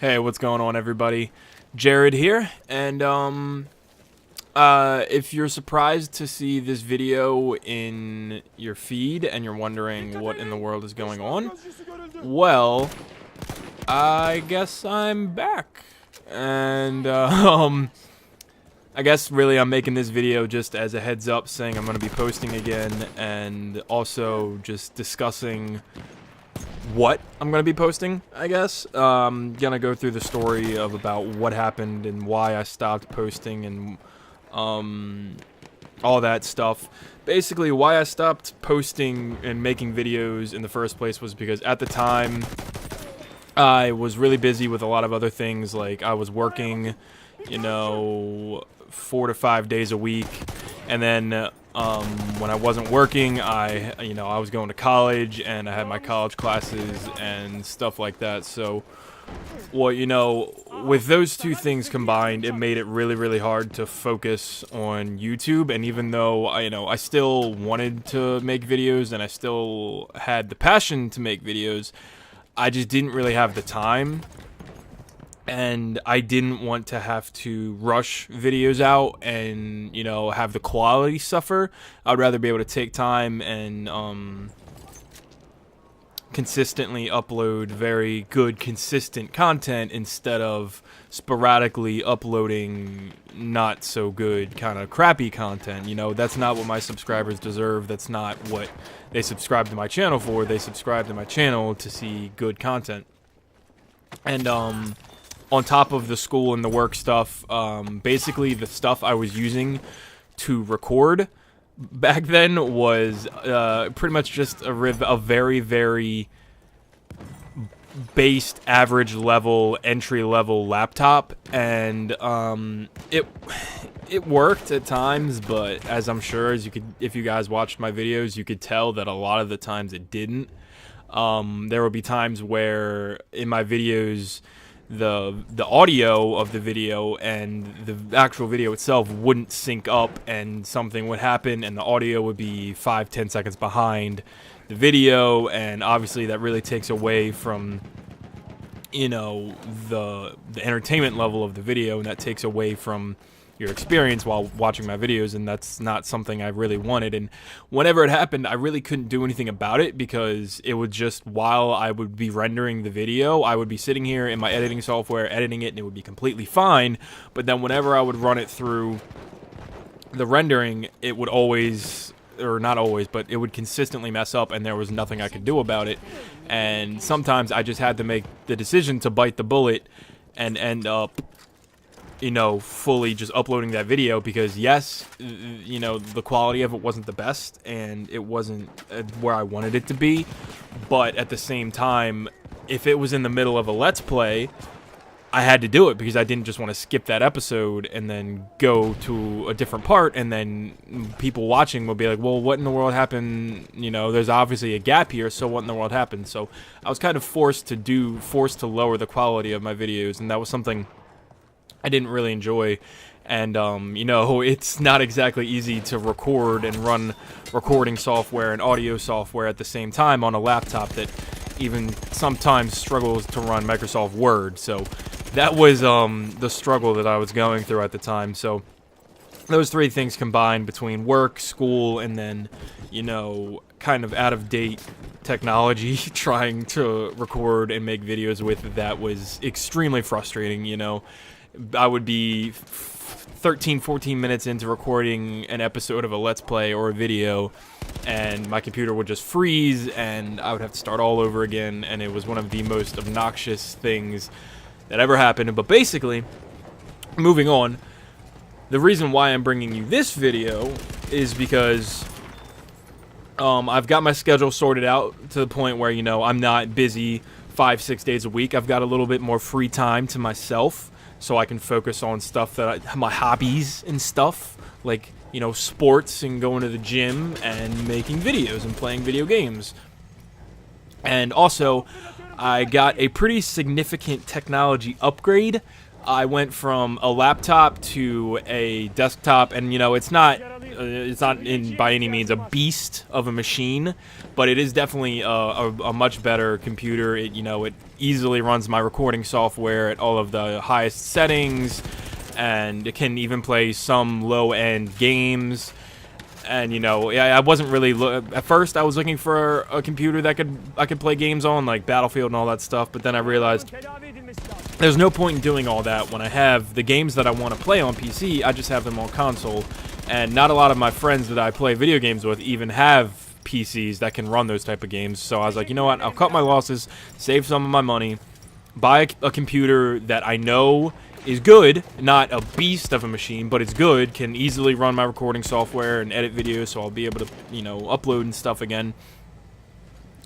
Hey, what's going on, everybody? Jared here, and if you're surprised to see this video in your feed and you're wondering what in the world is going on, well, I guess I'm back, and I guess really I'm making this video just as a heads up, saying I'm going to be posting again, and also just discussing what I'm going to be posting, I guess. Gonna go through the story of about what happened and why I stopped posting and all that stuff. Basically, why I stopped posting and making videos in the first place was because at the time I was really busy with a lot of other things. Like, I was working, 4 to 5 days a week, and then when I wasn't working, I was going to college, and I had my college classes and stuff like that. So, well, with those two things combined, it made it really, really hard to focus on YouTube. And even though I still wanted to make videos, and I still had the passion to make videos, I just didn't really have the time. And I didn't want to have to rush videos out and, have the quality suffer. I'd rather be able to take time and consistently upload very good, consistent content instead of sporadically uploading not so good, kind of crappy content. That's not what my subscribers deserve. That's not what they subscribe to my channel for. They subscribe to my channel to see good content. And, on top of the school and the work stuff, basically the stuff I was using to record back then was pretty much just a very, very based, average level, entry level laptop, and it worked at times, but as I'm sure if you guys watched my videos, you could tell that a lot of the times it didn't. There would be times where in my videos, the audio of the video and the actual video itself wouldn't sync up, and something would happen and the audio would be 5-10 seconds behind the video, and obviously that really takes away from the entertainment level of the video, and that takes away from your experience while watching my videos, and that's not something I really wanted. And whenever it happened, I really couldn't do anything about it, because it would just, while I would be rendering the video, I would be sitting here in my editing software editing it, and it would be completely fine. But then whenever I would run it through the rendering, it would always, or not always, but it would consistently mess up, and there was nothing I could do about it. And sometimes I just had to make the decision to bite the bullet and end up fully just uploading that video, because yes, the quality of it wasn't the best, and it wasn't where I wanted it to be, but at the same time, if it was in the middle of a Let's Play, I had to do it, because I didn't just want to skip that episode and then go to a different part, and then people watching will be like, well, what in the world happened? There's obviously a gap here, so what in the world happened? So I was kind of forced to lower the quality of my videos, and that was something I didn't really enjoy. And it's not exactly easy to record and run recording software and audio software at the same time on a laptop that even sometimes struggles to run Microsoft Word. So that was the struggle that I was going through at the time. So those three things combined, between work, school, and then kind of out of date technology trying to record and make videos with, that was extremely frustrating. I would be 13-14 minutes into recording an episode of a Let's Play or a video, and my computer would just freeze, and I would have to start all over again, and it was one of the most obnoxious things that ever happened. But basically, moving on, the reason why I'm bringing you this video is because I've got my schedule sorted out to the point where, I'm not busy 5-6 days a week. I've got a little bit more free time to myself, so I can focus on stuff my hobbies and stuff, like, sports and going to the gym and making videos and playing video games. And also, I got a pretty significant technology upgrade. I went from a laptop to a desktop, and, it's not by any means a beast of a machine, but it is definitely a much better computer. It easily runs my recording software at all of the highest settings, and it can even play some low-end games. And I wasn't really at first. I was looking for a computer that I could play games on, like Battlefield and all that stuff. But then I realized there's no point in doing all that when I have the games that I want to play on PC. I just have them on console, and not a lot of my friends that I play video games with even have PCs that can run those type of games. So I was like, you know what? I'll cut my losses, save some of my money, buy a computer that I know is good, not a beast of a machine, but it's good, can easily run my recording software and edit videos, so I'll be able to, upload and stuff again.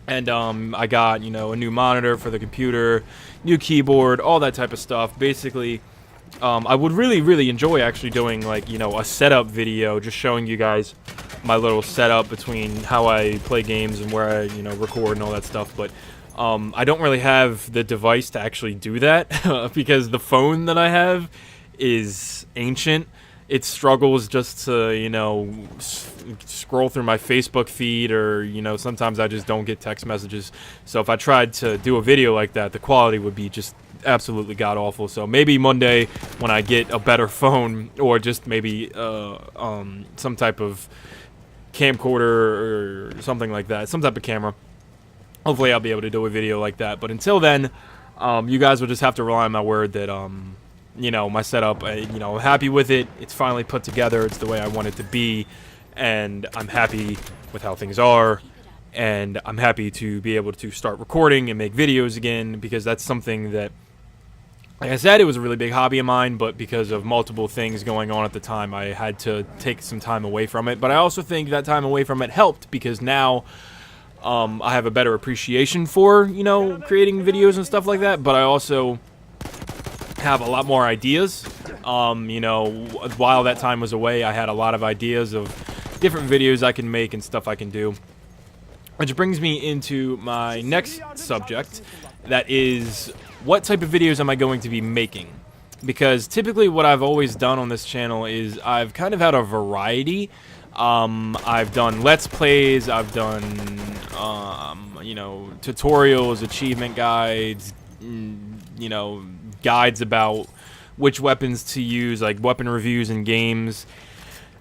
And I got, a new monitor for the computer, new keyboard, all that type of stuff. Basically, I would really, really enjoy actually doing, like, a setup video, just showing you guys my little setup between how I play games and where I, record and all that stuff, but I don't really have the device to actually do that because the phone that I have is ancient. It struggles just to, scroll through my Facebook feed, or, sometimes I just don't get text messages. So if I tried to do a video like that, the quality would be just absolutely god-awful. So maybe Monday when I get a better phone, or just maybe some type of camcorder or something like that, some type of camera, hopefully I'll be able to do a video like that. But until then, you guys will just have to rely on my word that, my setup, I'm happy with it. It's finally put together. It's the way I want it to be. And I'm happy with how things are. And I'm happy to be able to start recording and make videos again, because that's something that, like I said, it was a really big hobby of mine, but because of multiple things going on at the time, I had to take some time away from it. But I also think that time away from it helped, because now I have a better appreciation for, creating videos and stuff like that, but I also have a lot more ideas. While that time was away, I had a lot of ideas of different videos I can make and stuff I can do. Which brings me into my next subject, that is, what type of videos am I going to be making? Because typically what I've always done on this channel is I've kind of had a variety. I've done Let's Plays, I've done, tutorials, achievement guides, guides about which weapons to use, like weapon reviews in games.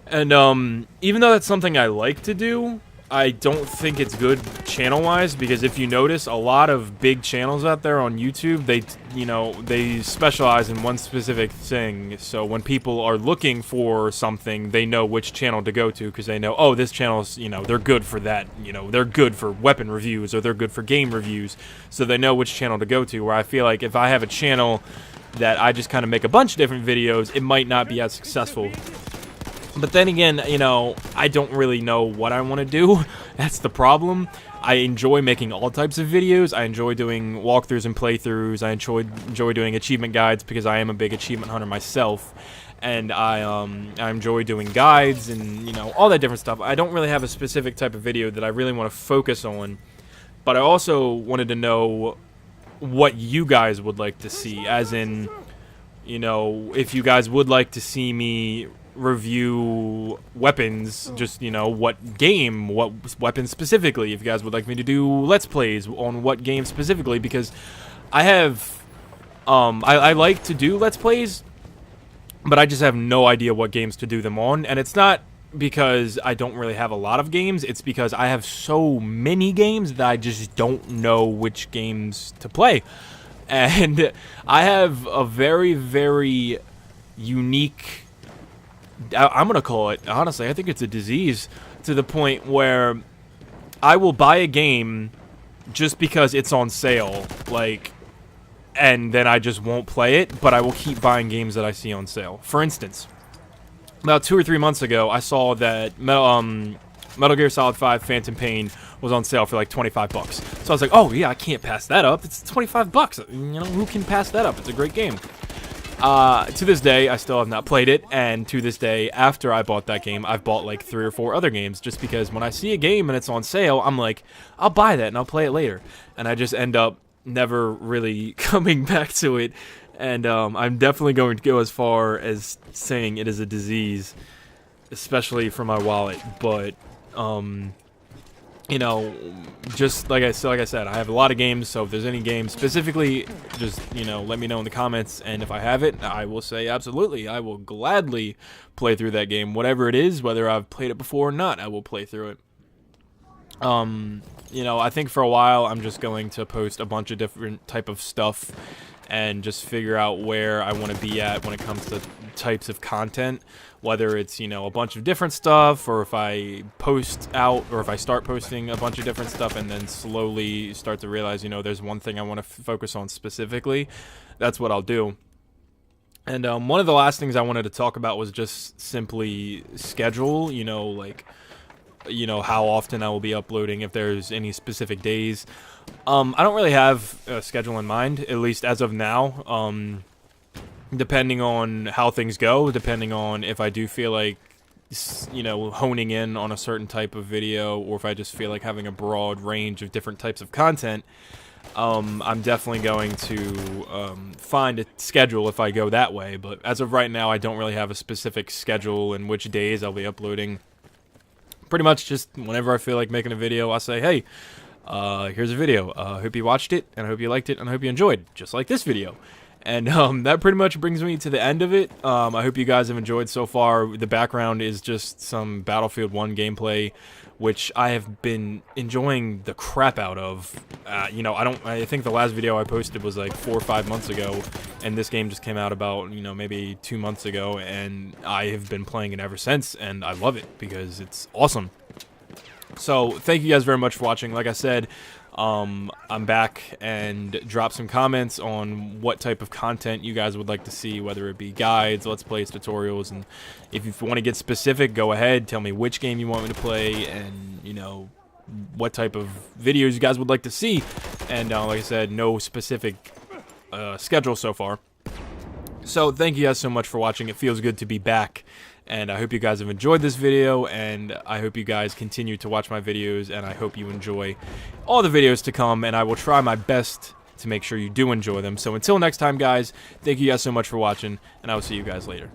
And, even though that's something I like to do, I don't think it's good channel-wise, because if you notice, a lot of big channels out there on YouTube, they specialize in one specific thing. So when people are looking for something, they know which channel to go to, because they know, oh, this channel's, they're good for that. They're good for weapon reviews, or they're good for game reviews. So they know which channel to go to, where I feel like if I have a channel that I just kind of make a bunch of different videos, it might not be as successful. But then again, I don't really know what I want to do. That's the problem. I enjoy making all types of videos. I enjoy doing walkthroughs and playthroughs. I enjoy doing achievement guides, because I am a big achievement hunter myself. And I enjoy doing guides and, all that different stuff. I don't really have a specific type of video that I really want to focus on. But I also wanted to know what you guys would like to see. As in, if you guys would like to see me review weapons, just what game, what weapons specifically, if you guys would like me to do Let's Plays on what game specifically, because I have I like to do Let's Plays, but I just have no idea what games to do them on. And it's not because I don't really have a lot of games, it's because I have so many games that I just don't know which games to play. And I have a very, very unique, I'm going to call it, honestly, I think it's a disease, to the point where I will buy a game just because it's on sale, and then I just won't play it, but I will keep buying games that I see on sale. For instance, about 2 or 3 months ago, I saw that Metal Gear Solid 5 Phantom Pain was on sale for like $25. So I was like, oh yeah, I can't pass that up. It's $25. Who can pass that up? It's a great game. To this day, I still have not played it, and to this day, after I bought that game, I've bought like 3 or 4 other games, just because when I see a game and it's on sale, I'm like, I'll buy that and I'll play it later. And I just end up never really coming back to it, and I'm definitely going to go as far as saying it is a disease. especially for my wallet. But you know, just like I said, I have a lot of games, so if there's any game specifically, just, you know, let me know in the comments, and if I have it, I will say absolutely, I will gladly play through that game, whatever it is, whether I've played it before or not, I will play through it. You know, I think for a while I'm just going to post a bunch of different type of stuff and just figure out where I want to be at when it comes to types of content, whether it's, you know, a bunch of different stuff, or if I post out, or if I start posting a bunch of different stuff and then slowly start to realize, you know, there's one thing I want to focus on specifically, that's what I'll do. And one of the last things I wanted to talk about was just simply schedule, you know, like, you know, how often I will be uploading, if there's any specific days. I don't really have a schedule in mind, at least as of now. Depending on how things go, depending on if I do feel like, you know, honing in on a certain type of video, or if I just feel like having a broad range of different types of content, I'm definitely going to find a schedule if I go that way. But as of right now, I don't really have a specific schedule in which days I'll be uploading. Pretty much just whenever I feel like making a video, I'll say, hey, here's a video. I hope you watched it, and I hope you liked it, and I hope you enjoyed, just like this video. And that pretty much brings me to the end of it. I hope you guys have enjoyed so far. The background is just some Battlefield 1 gameplay, which I have been enjoying the crap out of. You know, I think the last video I posted was like 4 or 5 months ago, and this game just came out about, you know, maybe 2 months ago, and I have been playing it ever since, and I love it because it's awesome. So thank you guys very much for watching. Like I said, I'm back, and drop some comments on what type of content you guys would like to see, whether it be guides, let's plays, tutorials, and if you want to get specific, go ahead, tell me which game you want me to play, and, you know, what type of videos you guys would like to see. And like I said, no specific schedule so far. So thank you guys so much for watching. It feels good to be back, and I hope you guys have enjoyed this video, and I hope you guys continue to watch my videos, and I hope you enjoy all the videos to come, and I will try my best to make sure you do enjoy them. So until next time, guys, thank you guys so much for watching, and I will see you guys later.